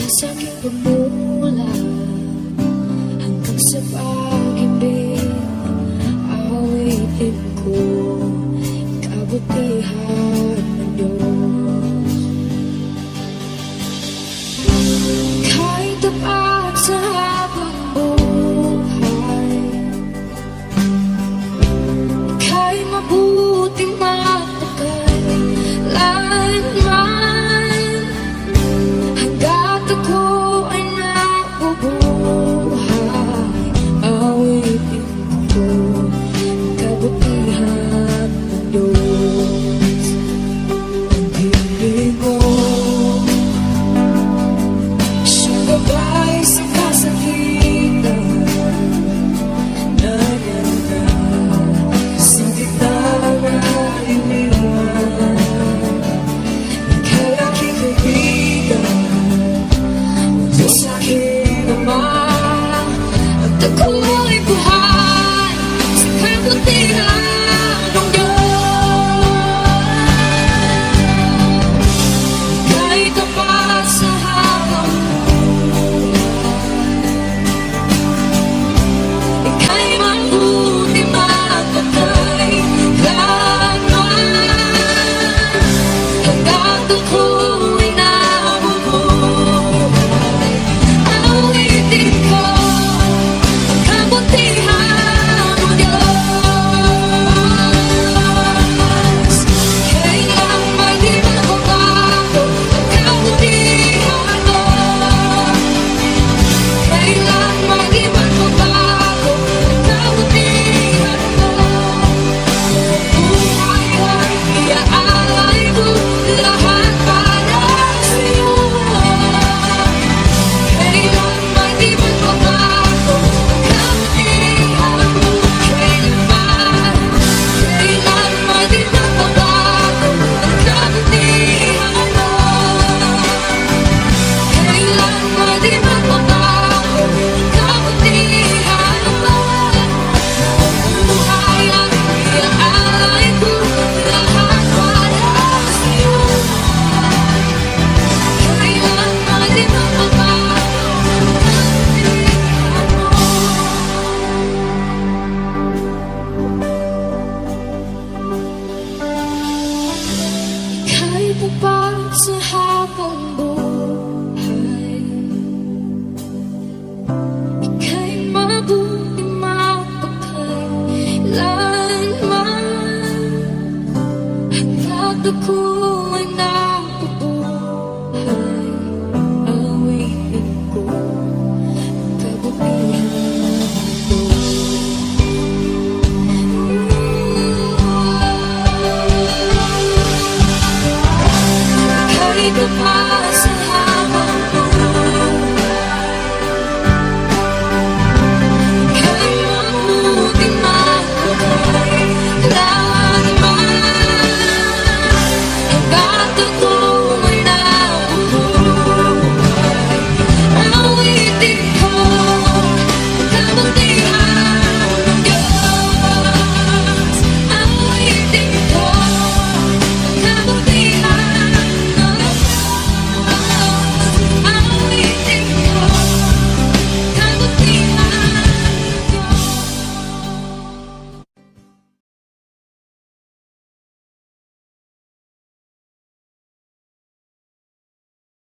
sa aking pagmula hanggang sa pag-ibig, awitin ko kabutihan ng Diyos. Kahit tapat sa habang buhay, kahit mabuting matagal lanman, hanggat ako ay nabubuhay, awitin ko kabutihan ng Diyos. Ang hiling ko sa gabay sa kasakitan, naganda sa gitna ng kalimitan. Kaya aking kaibigan, Diyos sa aking Ama, at ako'y buhay sa kabutihan ng Diyos. Kahit tapat sa habang buhay, ika'y mabuti mapatay lanman, hanggat ako'y nabubuhay, awitin ko ang kabutihan ng Diyos. Kailang may di magbabago ang kabutihan mo, kailang may di magbabago ang kabutihan mo. Buhay ay iaalay ko lahat para sa'yo. Kailan may di magbabago ang kabutihan mo, kailan may di magbabago ang kabutihan mo, kailan may di magbabago ang kabutihan mo. Buhay ay iaalay ko lahat para sa'yo. Kailan may di magbabago